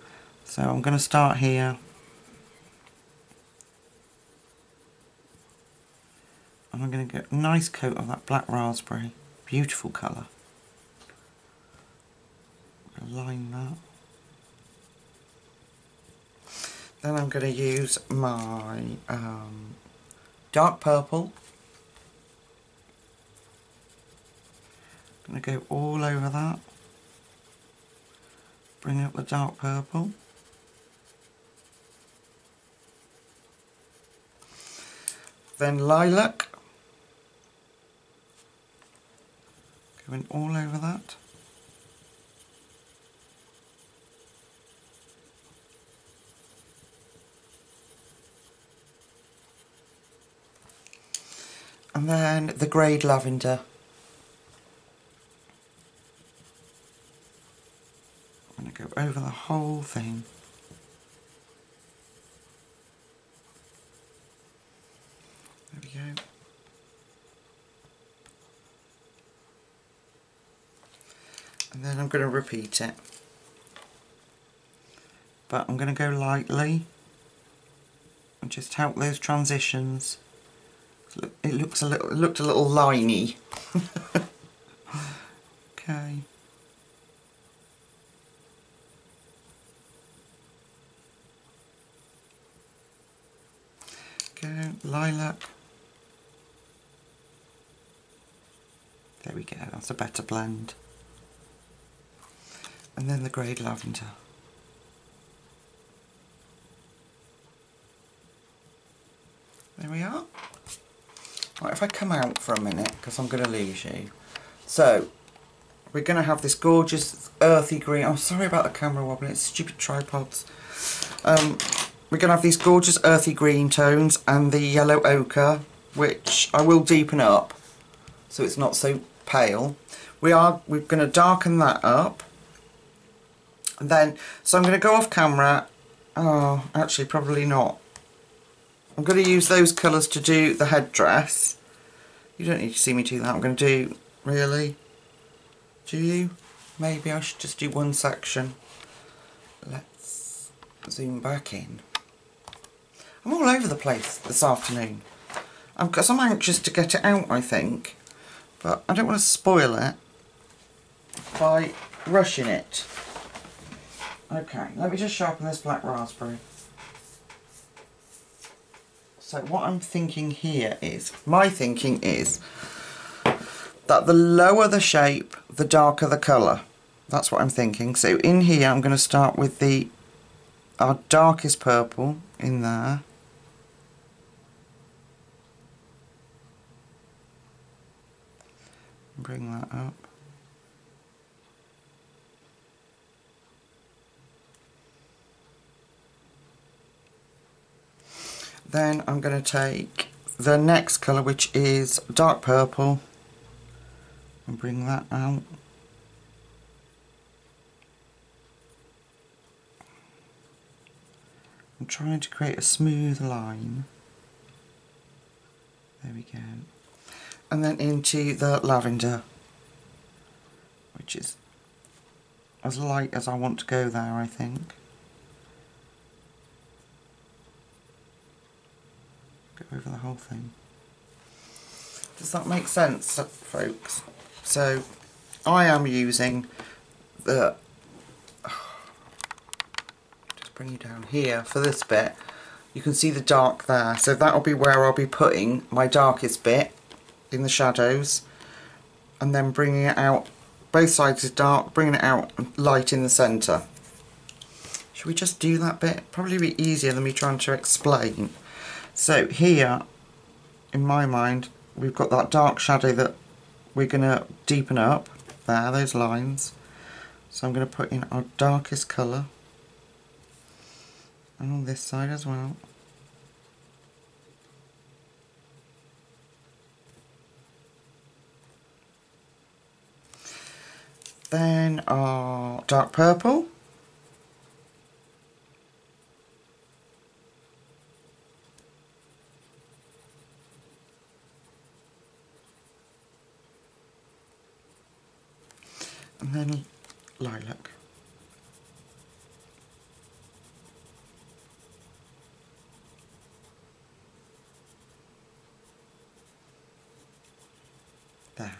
So I'm going to start here. And I'm going to get a nice coat of that black raspberry. Beautiful colour. Line that. Then I'm going to use my dark purple. I'm going to go all over that. Bring up the dark purple. Then lilac. Going all over that. And then the greyed lavender. I'm going to go over the whole thing. There we go. And then I'm going to repeat it. But I'm going to go lightly and just help those transitions. It looked a little liney. Okay. Go lilac. There we go. That's a better blend. And then the greyed lavender. There we are. Right, if I come out for a minute, because I'm going to lose you. So, we're going to have this gorgeous earthy green. I'm sorry about the camera wobbling, it's stupid tripods. We're going to have these gorgeous earthy green tones and the yellow ochre, which I will deepen up so it's not so pale. We're going to darken that up. And then, so I'm going to go off camera. Oh, actually probably not. I'm going to use those colours to do the headdress. You don't need to see me do that. I'm going to do, really? Do you? Maybe I should just do one section. Let's zoom back in. I'm all over the place this afternoon. Because I'm anxious to get it out, I think. But I don't want to spoil it by rushing it. Okay, let me just sharpen this black raspberry. So what I'm thinking here is, my thinking is that the lower the shape, the darker the colour. That's what I'm thinking. So in here I'm going to start with our darkest purple in there. Bring that up. Then I'm going to take the next colour, which is dark purple, and bring that out. I'm trying to create a smooth line. There we go. And then into the lavender, which is as light as I want to go there, I think. Go over the whole thing. Does that make sense, folks? So I am using the, just bring you down here for this bit. You can see the dark there, so that'll be where I'll be putting my darkest bit in the shadows, and then bringing it out, both sides is dark, bringing it out light in the centre. Should we just do that bit? Probably be easier than me trying to explain. So here, in my mind, we've got that dark shadow that we're going to deepen up there, those lines. So I'm going to put in our darkest colour, and on this side as well. Then our dark purple. And then lilac. There.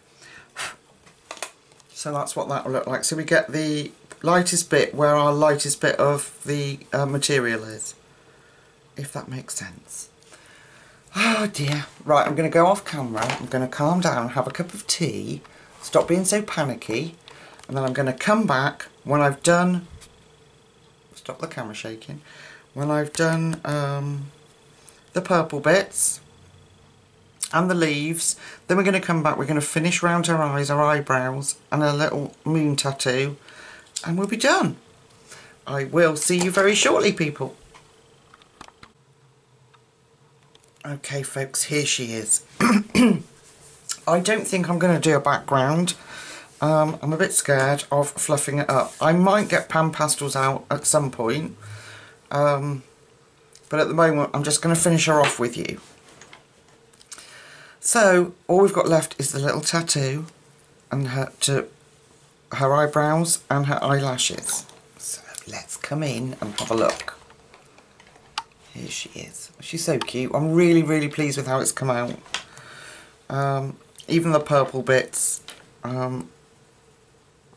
So that's what that will look like. So we get the lightest bit where our lightest bit of the material is, if that makes sense. Oh dear. Right, I'm going to go off camera. I'm going to calm down, have a cup of tea, stop being so panicky, and then I'm going to come back when I've done, stop the camera shaking, when I've done the purple bits and the leaves. Then we're going to come back, we're going to finish round her eyes, her eyebrows, and a little moon tattoo, and we'll be done. I will see you very shortly, people. Okay folks, here she is. I don't think I'm going to do a background. I'm a bit scared of fluffing it up. I might get pan pastels out at some point, but at the moment I'm just going to finish her off with you. So all we've got left is the little tattoo and her eyebrows and her eyelashes. So let's come in and have a look. Here she is. She's so cute. I'm really, really pleased with how it's come out. Even the purple bits that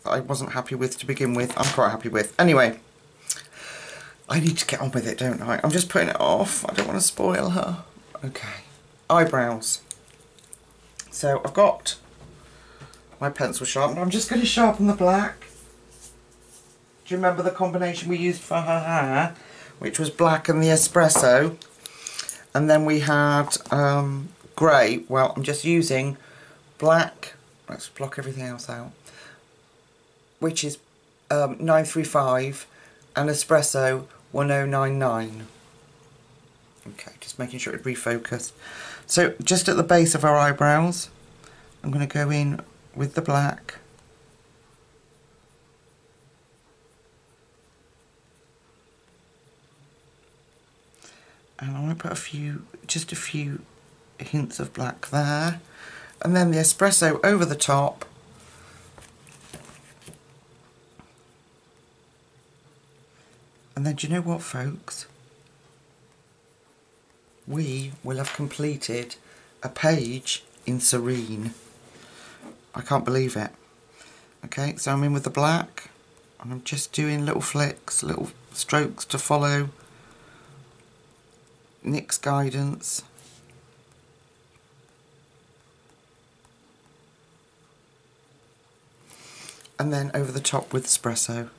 I wasn't happy with to begin with, I'm quite happy with. Anyway, I need to get on with it, don't I? I'm just putting it off. I don't want to spoil her. Okay. Eyebrows. So I've got my pencil sharpener. I'm just going to sharpen the black. Do you remember the combination we used for her hair? Which was black and the espresso. And then we had grey. Well, I'm just using black. Let's block everything else out. Which is 935 and espresso 1099. Okay, just making sure it refocused. So just at the base of her eyebrows, I'm going to go in with the black. And I'm going to put just a few hints of black there. And then the espresso over the top. And then do you know what, folks? We will have completed a page in Serene. I can't believe it. Okay, so I'm in with the black, and I'm just doing little flicks, little strokes to follow Nick's guidance. And then over the top with espresso.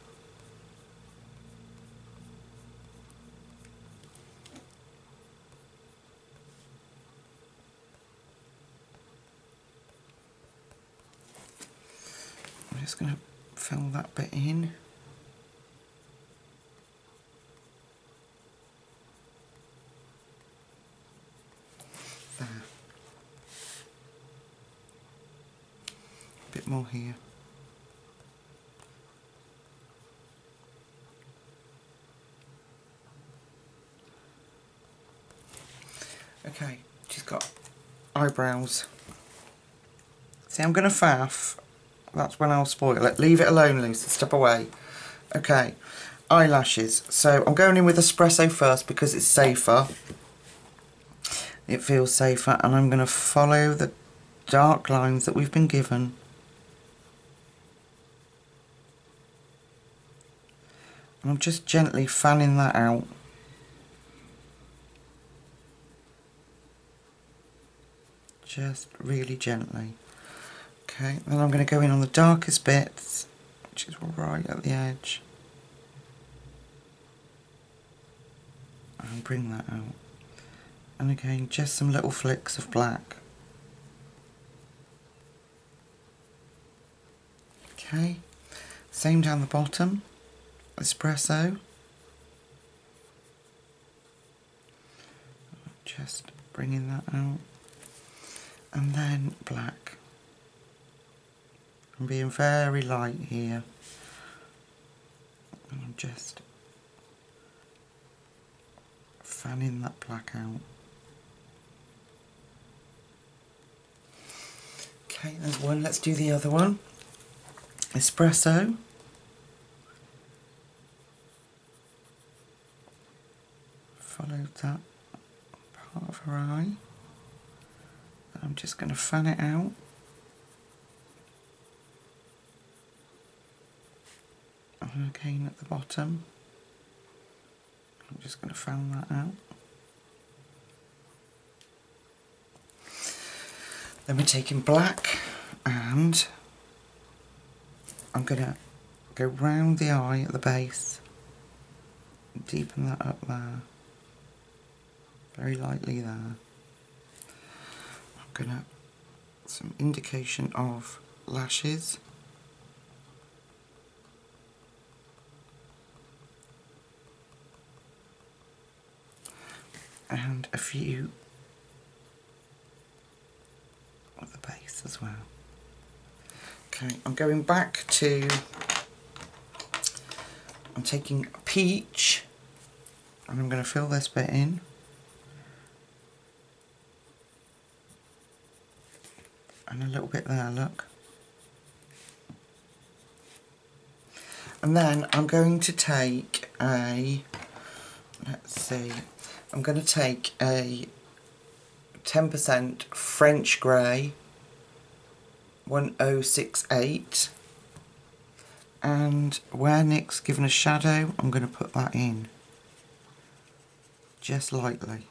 that bit in. There. A bit more here. Okay, she's got eyebrows. See, I'm going to faff. That's when I'll spoil it. Leave it alone, Lucy. Step away. Okay, eyelashes. So I'm going in with Espresso first because it's safer. It feels safer, and I'm going to follow the dark lines that we've been given. And I'm just gently fanning that out. Just really gently. Okay, then I'm going to go in on the darkest bits, which is right at the edge. And bring that out. And again, just some little flicks of black. Okay, same down the bottom. Espresso. Just bringing that out. And then black. I'm being very light here. And I'm just fanning that black out. Okay, there's one. Let's do the other one. Espresso. Follow that part of her eye. I'm just going to fan it out. And again at the bottom. I'm just going to fan that out. Then we're taking black, and I'm going to go round the eye at the base, deepen that up there, very lightly there. I'm going to, some indication of lashes. And a few at the base as well. Okay, I'm going back to, I'm taking peach, and I'm going to fill this bit in. And a little bit there, look. And then I'm going to take a, let's see, I'm going to take a 10% French Grey 1068, and where Nick's given a shadow, I'm going to put that in just lightly.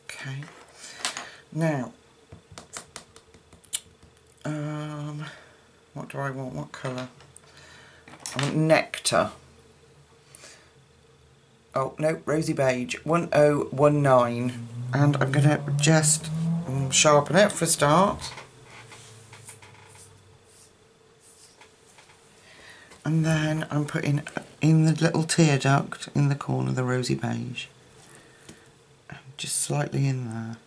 Okay, now what do I want? What colour? I want nectar. Oh no, rosy beige 1019, and I'm going to just sharpen it for a start, and then I'm putting in the little tear duct in the corner the rosy beige. Just slightly in there.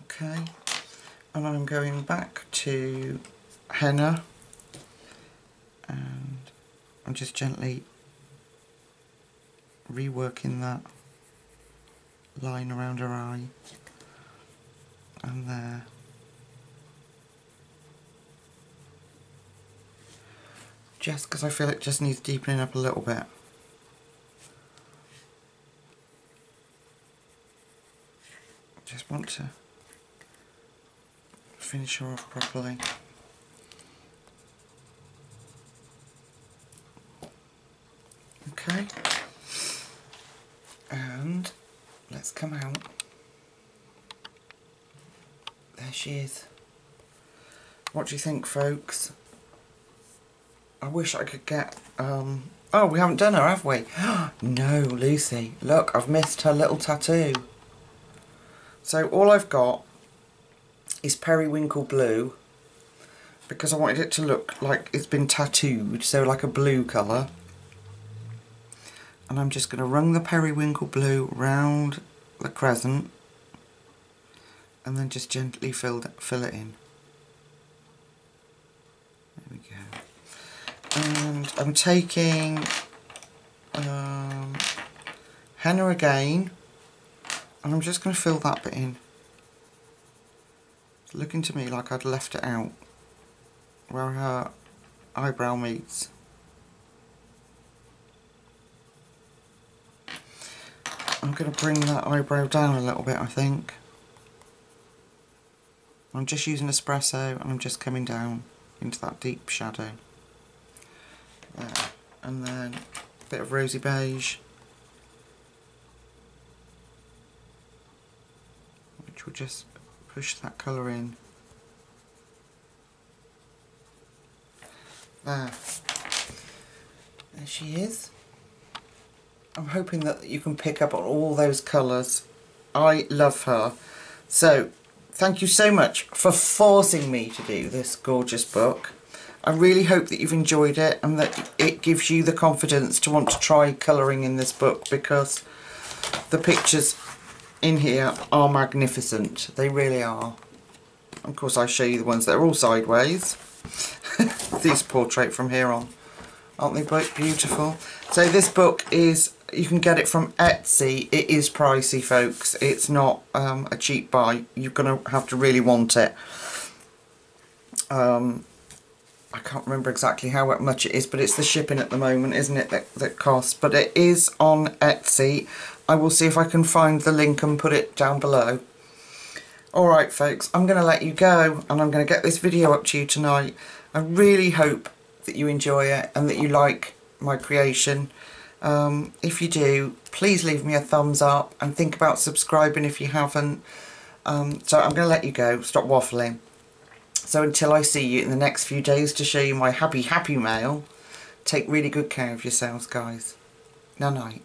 Okay, and I'm going back to henna, and I'm just gently reworking that line around her eye, and there. Just because I feel it just needs deepening up a little bit. Just want to finish her off properly. Okay, and let's come out. There she is. What do you think, folks? I wish I could get, oh Oh, we haven't done her, have we? No, Lucy. Look, I've missed her little tattoo. So all I've got is periwinkle blue, because I wanted it to look like it's been tattooed, so like a blue colour. And I'm just going to run the periwinkle blue round the crescent and then just gently fill it in. There we go. And I'm taking henna again, and I'm just going to fill that bit in. It's looking to me like I'd left it out where her eyebrow meets. I'm going to bring that eyebrow down a little bit, I think. I'm just using Espresso and I'm just coming down into that deep shadow. There. And then a bit of rosy beige, which will just push that colour in. There. There she is. I'm hoping that you can pick up on all those colours. I love her. So, thank you so much for forcing me to do this gorgeous book. I really hope that you've enjoyed it and that it gives you the confidence to want to try colouring in this book, because the pictures in here are magnificent. They really are. Of course, I show you the ones that are all sideways. These portrait from here on. Aren't they both beautiful? So this book is, you can get it from Etsy. It is pricey, folks. It's not a cheap buy. You're going to have to really want it. I can't remember exactly how much it is, but it's the shipping at the moment, isn't it, that costs. But it is on Etsy. I will see if I can find the link and put it down below. Alright, folks, I'm going to let you go, and I'm going to get this video up to you tonight. I really hope that you enjoy it and that you like my creation. If you do, please leave me a thumbs up and think about subscribing if you haven't. So I'm going to let you go, stop waffling. So until I see you in the next few days to show you my happy mail, take really good care of yourselves, guys. Night night.